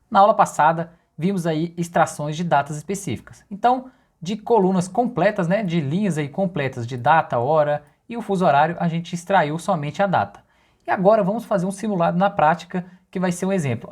Na aula passada, vimos aí extrações de datas específicas. Então, de colunas completas, né, de linhas aí completas de data, hora e o fuso horário, a gente extraiu somente a data. E agora vamos fazer um simulado na prática, que vai ser um exemplo.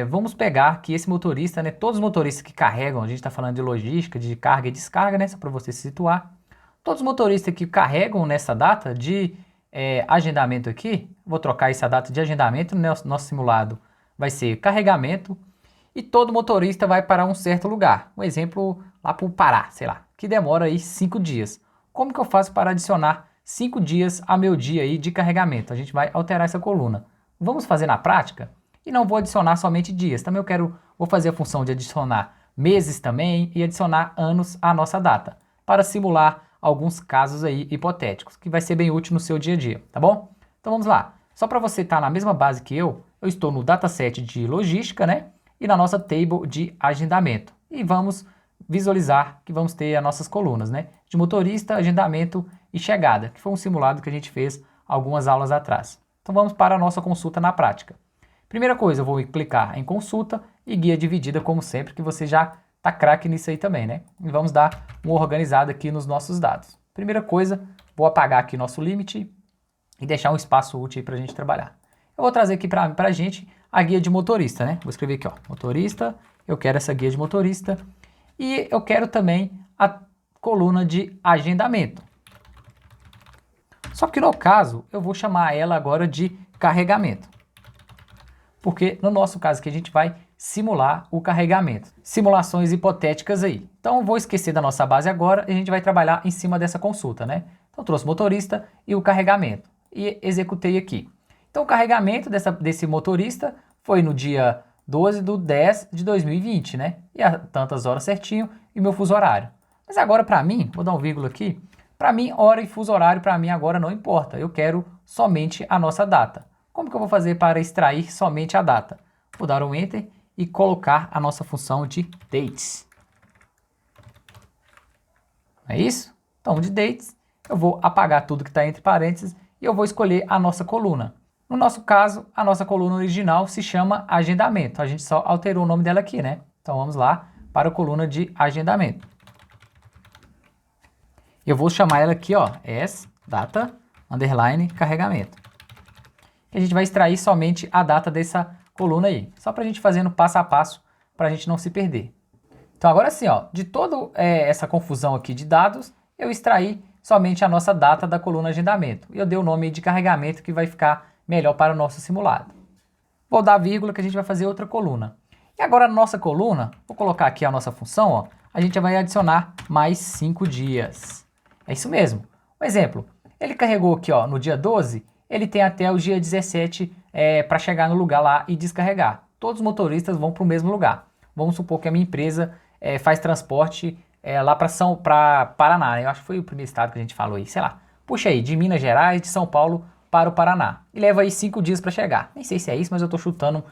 Vamos pegar que esse motorista, né, todos os motoristas que carregam, a gente está falando de logística, de carga e descarga, né, só para você se situar. Todos os motoristas que carregam nessa data de agendamento aqui, vou trocar essa data de agendamento no nosso simulado, vai ser carregamento, e todo motorista vai para um certo lugar. Um exemplo, lá para o Pará, sei lá, que demora aí 5 dias. Como que eu faço para adicionar 5 dias a meu dia aí de carregamento? A gente vai alterar essa coluna. Vamos fazer na prática? E não vou adicionar somente dias. Também vou fazer a função de adicionar meses também e adicionar anos à nossa data, para simular alguns casos aí hipotéticos, que vai ser bem útil no seu dia a dia, tá bom? Então vamos lá. Só para você estar na mesma base que eu estou no dataset de logística, né? E na nossa table de agendamento. E vamos visualizar que vamos ter as nossas colunas, né? De motorista, agendamento e chegada, que foi um simulado que a gente fez algumas aulas atrás. Então vamos para a nossa consulta na prática. Primeira coisa, eu vou clicar em consulta e guia dividida, como sempre, que você já tá craque nisso aí também, né? E vamos dar uma organizada aqui nos nossos dados. Primeira coisa, vou apagar aqui nosso limite e deixar um espaço útil para a gente trabalhar. Eu vou trazer aqui para a gente a guia de motorista, né? Vou escrever aqui, ó, motorista, eu quero essa guia de motorista e eu quero também a coluna de agendamento. Só que no caso, eu vou chamar ela agora de carregamento. Porque no nosso caso aqui a gente vai simular o carregamento. Simulações hipotéticas aí. Então vou esquecer da nossa base agora e a gente vai trabalhar em cima dessa consulta, né? Então trouxe o motorista e o carregamento e executei aqui. Então o carregamento desse motorista foi no dia 12/10/2020, né? E a tantas horas certinho e meu fuso horário. Mas agora para mim, vou dar um vírgula aqui, para mim hora e fuso horário para mim agora não importa. Eu quero somente a nossa data. Como que eu vou fazer para extrair somente a data? Vou dar um Enter e colocar a nossa função de dates. É isso? Então, de dates, eu vou apagar tudo que está entre parênteses e eu vou escolher a nossa coluna. No nosso caso, a nossa coluna original se chama agendamento. A gente só alterou o nome dela aqui, né? Então, vamos lá para a coluna de agendamento. Eu vou chamar ela aqui, ó, as data underline carregamento. E a gente vai extrair somente a data dessa coluna aí, só para a gente fazendo passo a passo, para a gente não se perder. Então agora sim, ó, de toda essa confusão aqui de dados, eu extraí somente a nossa data da coluna agendamento. E eu dei o nome de carregamento que vai ficar melhor para o nosso simulado. Vou dar vírgula que a gente vai fazer outra coluna. E agora na nossa coluna, vou colocar aqui a nossa função, ó, a gente vai adicionar mais 5 dias. É isso mesmo. Um exemplo, ele carregou aqui, ó, no dia 12, ele tem até o dia 17 para chegar no lugar lá e descarregar. Todos os motoristas vão para o mesmo lugar. Vamos supor que a minha empresa faz transporte lá para Paraná, né? Eu acho que foi o primeiro estado que a gente falou aí, sei lá. Puxa aí, de Minas Gerais, de São Paulo para o Paraná. E leva aí 5 dias para chegar. Nem sei se é isso, mas eu estou chutando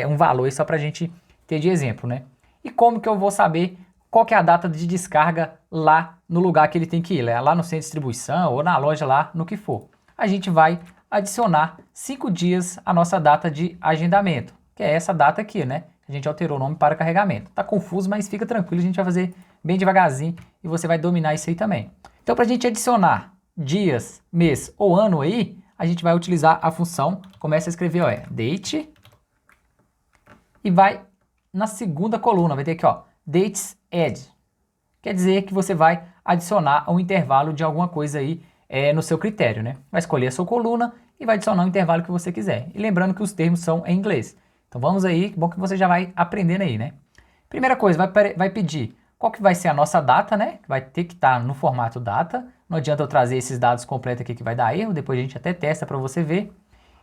um valor aí só para a gente ter de exemplo, né? E como que eu vou saber qual que é a data de descarga lá no lugar que ele tem que ir? Lá no centro de distribuição ou na loja lá, no que for. A gente vai adicionar 5 dias a nossa data de agendamento, que é essa data aqui, né? A gente alterou o nome para carregamento. Tá confuso, mas fica tranquilo, a gente vai fazer bem devagarzinho e você vai dominar isso aí também. Então, para a gente adicionar dias, mês ou ano aí, a gente vai utilizar a função, começa a escrever, ó, date, e vai na segunda coluna, vai ter aqui, ó, dates add. Quer dizer que você vai adicionar um intervalo de alguma coisa aí no seu critério, né? Vai escolher a sua coluna e vai adicionar o intervalo que você quiser. E lembrando que os termos são em inglês. Então vamos aí, bom que você já vai aprendendo aí, né? Primeira coisa, vai pedir qual que vai ser a nossa data, né? Vai ter que estar no formato data. Não adianta eu trazer esses dados completos aqui que vai dar erro, depois a gente até testa para você ver.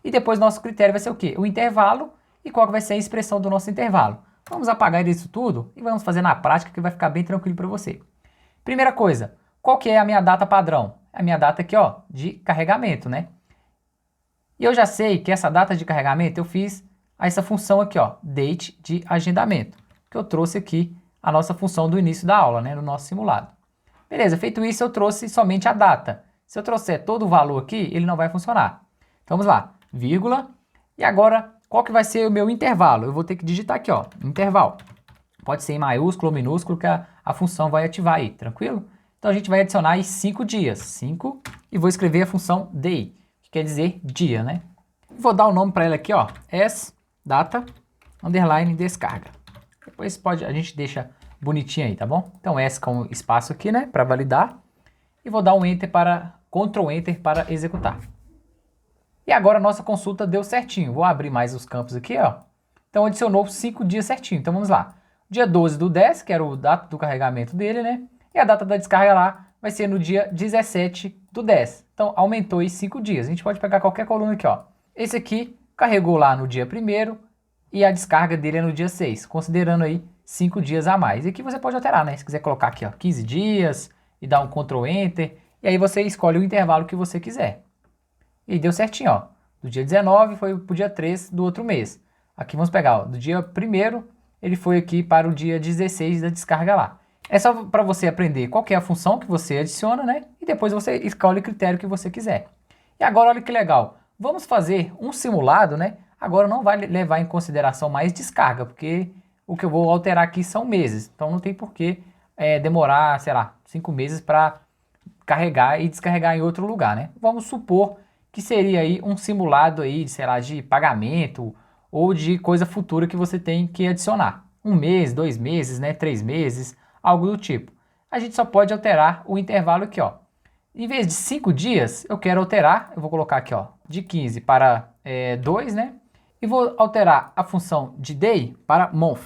E depois nosso critério vai ser o quê? O intervalo e qual que vai ser a expressão do nosso intervalo. Vamos apagar isso tudo e vamos fazer na prática que vai ficar bem tranquilo para você. Primeira coisa, qual que é a minha data padrão? A minha data aqui, ó, de carregamento, né? E eu já sei que essa data de carregamento eu fiz essa função aqui, ó, date de agendamento, que eu trouxe aqui a nossa função do início da aula, né, no nosso simulado. Beleza, feito isso eu trouxe somente a data. Se eu trouxer todo o valor aqui, ele não vai funcionar. Então vamos lá, vírgula, e agora qual que vai ser o meu intervalo? Eu vou ter que digitar aqui, ó, intervalo. Pode ser em maiúsculo ou minúsculo que a função vai ativar aí, tranquilo? Então a gente vai adicionar aí 5 dias, 5, e vou escrever a função day, que quer dizer dia, né? Vou dar o nome para ela aqui, ó, as data underline descarga. Depois a gente deixa bonitinho aí, tá bom? Então S com espaço aqui, né, para validar. E vou dar um Enter Ctrl Enter para executar. E agora a nossa consulta deu certinho. Vou abrir mais os campos aqui, ó. Então adicionou 5 dias certinho. Então vamos lá. Dia 12 do 10, que era o data do carregamento dele, né? E a data da descarga lá vai ser no dia 17 do 10. Então aumentou aí 5 dias. A gente pode pegar qualquer coluna aqui, ó. Esse aqui carregou lá no dia 1º e a descarga dele é no dia 6, considerando aí 5 dias a mais. E aqui você pode alterar, né? Se quiser colocar aqui, ó, 15 dias e dar um Ctrl Enter. E aí você escolhe o intervalo que você quiser. E deu certinho, ó. Do dia 19 foi pro dia 3 do outro mês. Aqui vamos pegar, ó, do dia 1º ele foi aqui para o dia 16 da descarga lá. É só para você aprender qual que é a função que você adiciona, né? E depois você escolhe o critério que você quiser. E agora olha que legal. Vamos fazer um simulado, né? Agora não vai levar em consideração mais descarga, porque o que eu vou alterar aqui são meses. Então não tem por que demorar, sei lá, 5 meses para carregar e descarregar em outro lugar, né? Vamos supor que seria aí um simulado aí, sei lá, de pagamento ou de coisa futura que você tem que adicionar. 1 mês, 2 meses, né? 3 meses, algo do tipo. A gente só pode alterar o intervalo aqui, ó. Em vez de 5 dias, eu quero alterar, eu vou colocar aqui, ó, de 15 para 2, né? E vou alterar a função de day para month.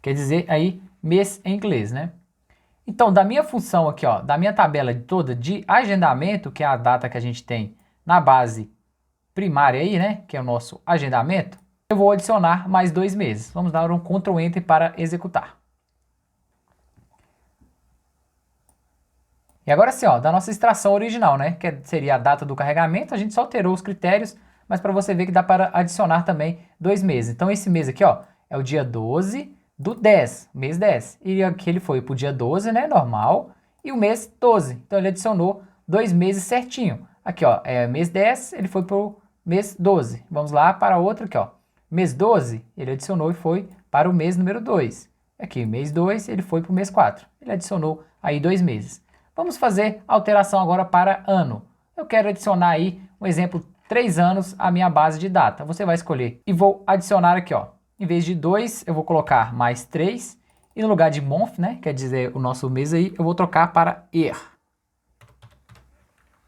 Quer dizer aí mês em inglês, né? Então, da minha função aqui, ó, da minha tabela toda de agendamento, que é a data que a gente tem na base primária aí, né, que é o nosso agendamento, eu vou adicionar mais 2 meses. Vamos dar um Ctrl Enter para executar. E agora sim, ó, da nossa extração original, né, que seria a data do carregamento, a gente só alterou os critérios, mas para você ver que dá para adicionar também 2 meses. Então esse mês aqui, ó, é o dia 12 do 10, mês 10. E aqui ele foi para o dia 12, né, normal, e o mês 12. Então ele adicionou 2 meses certinho. Aqui, ó, é mês 10, ele foi para o mês 12. Vamos lá para outro aqui, ó. Mês 12, ele adicionou e foi para o mês número 2. Aqui, mês 2, ele foi para o mês 4. Ele adicionou aí 2 meses. Vamos fazer a alteração agora para ano. Eu quero adicionar aí, um exemplo, 3 anos à minha base de data. Você vai escolher e vou adicionar aqui, ó. Em vez de 2, eu vou colocar mais 3. E no lugar de month, né, quer dizer o nosso mês aí, eu vou trocar para year.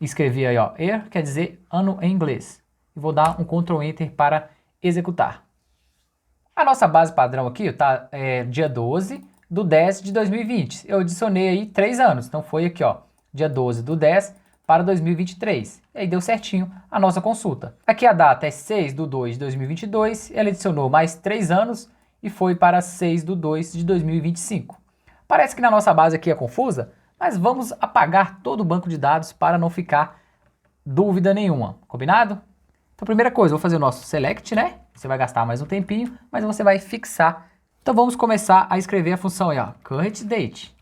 Escrevi aí, ó, year quer dizer ano em inglês. E vou dar um Ctrl Enter para executar. A nossa base padrão aqui tá dia 12 do 10 de 2020. Eu adicionei aí 3 anos. Então foi aqui, ó, dia 12 do 10 para 2023. E aí deu certinho a nossa consulta. Aqui a data é 6 do 2 de 2022. Ele adicionou mais 3 anos e foi para 6 do 2 de 2025. Parece que na nossa base aqui é confusa, mas vamos apagar todo o banco de dados para não ficar dúvida nenhuma. Combinado? Então, primeira coisa, vou fazer o nosso select, né? Você vai gastar mais um tempinho, mas você vai fixar. Então, vamos começar a escrever a função aí, ó, current date.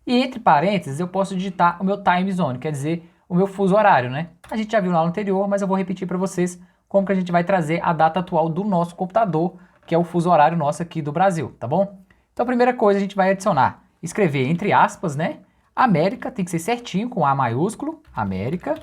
E entre parênteses, eu posso digitar o meu time zone, quer dizer, o meu fuso horário, né? A gente já viu na aula anterior, mas eu vou repetir para vocês como que a gente vai trazer a data atual do nosso computador, que é o fuso horário nosso aqui do Brasil, tá bom? Então, a primeira coisa, a gente vai adicionar, escrever entre aspas, né? América, tem que ser certinho, com A maiúsculo, América,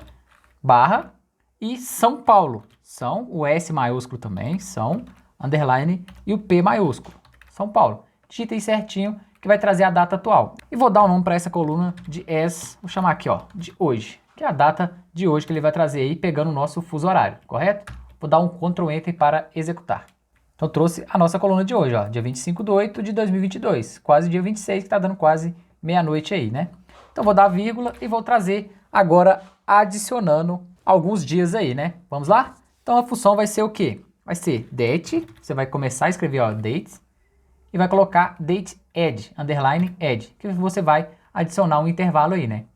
barra, e São Paulo. São, o S maiúsculo também, São, underline, e o P maiúsculo, São Paulo. Digita aí certinho, que vai trazer a data atual. E vou dar o nome para essa coluna de as, vou chamar aqui, ó, de hoje, que é a data de hoje que ele vai trazer aí, pegando o nosso fuso horário, correto? Vou dar um Ctrl Enter para executar. Então trouxe a nossa coluna de hoje, ó, dia 25/8 de 2022, quase dia 26, que está dando quase meia-noite aí, né? Então vou dar vírgula e vou trazer agora adicionando alguns dias aí, né? Vamos lá? Então a função vai ser o quê? Vai ser date, você vai começar a escrever, ó, date, e vai colocar date add, underline add, que você vai adicionar um intervalo aí, né?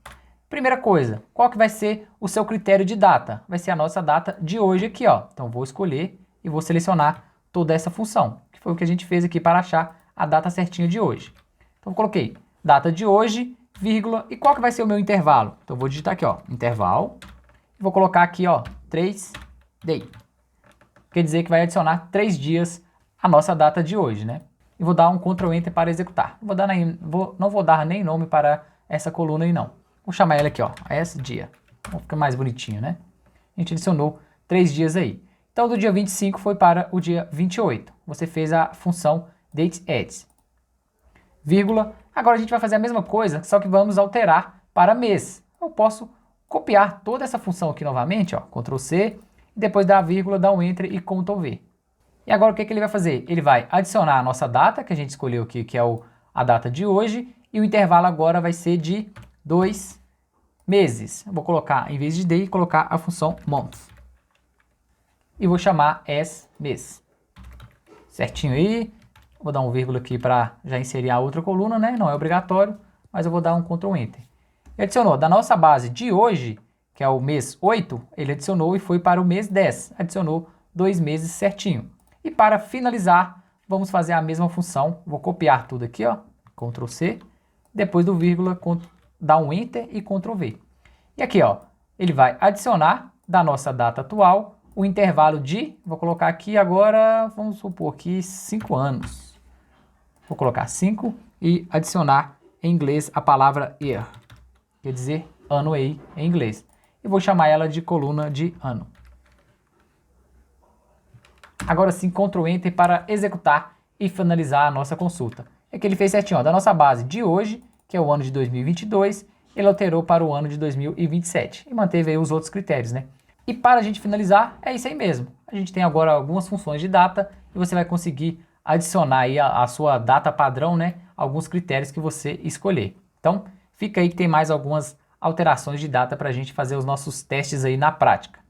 Primeira coisa, qual que vai ser o seu critério de data? Vai ser a nossa data de hoje aqui, ó. Então vou escolher e vou selecionar toda essa função, que foi o que a gente fez aqui para achar a data certinha de hoje. Então coloquei data de hoje, vírgula, e qual que vai ser o meu intervalo? Então vou digitar aqui, ó, intervalo, e vou colocar aqui, ó, 3 day. quer dizer que vai adicionar 3 dias a nossa data de hoje, né? E vou dar um Ctrl Enter para executar. Não vou dar nem nome para essa coluna aí não. Vou chamar ela aqui, ó, esse dia. Vou ficar mais bonitinho, né? A gente adicionou 3 dias aí. Então do dia 25 foi para o dia 28. Você fez a função dateAdd. Vírgula. Agora a gente vai fazer a mesma coisa, só que vamos alterar para mês. Eu posso copiar toda essa função aqui novamente, ó, Ctrl C, e depois dar a vírgula, dar um Enter e Ctrl V. E agora o que ele vai fazer? Ele vai adicionar a nossa data, que a gente escolheu aqui, que é a data de hoje, e o intervalo agora vai ser de 2 meses. Eu vou colocar, em vez de day, colocar a função month. E vou chamar as mês. Certinho aí. Vou dar um vírgula aqui para já inserir a outra coluna, né? Não é obrigatório, mas eu vou dar um Ctrl Enter. E adicionou da nossa base de hoje, que é o mês 8, ele adicionou e foi para o mês 10. Adicionou 2 meses certinho. E para finalizar, vamos fazer a mesma função. Vou copiar tudo aqui, ó, Ctrl C, depois do vírgula, dar um Enter e Ctrl V. E aqui, ó, ele vai adicionar da nossa data atual o intervalo de, vou colocar aqui agora, vamos supor aqui 5 anos. Vou colocar 5 e adicionar em inglês a palavra year, quer dizer ano aí em inglês. E vou chamar ela de coluna de ano. Agora sim, Ctrl Enter para executar e finalizar a nossa consulta. É que ele fez certinho, ó, da nossa base de hoje, que é o ano de 2022, ele alterou para o ano de 2027 e manteve aí os outros critérios, né? E para a gente finalizar, é isso aí mesmo. A gente tem agora algumas funções de data e você vai conseguir adicionar aí a sua data padrão, né? Alguns critérios que você escolher. Então, fica aí que tem mais algumas alterações de data para a gente fazer os nossos testes aí na prática.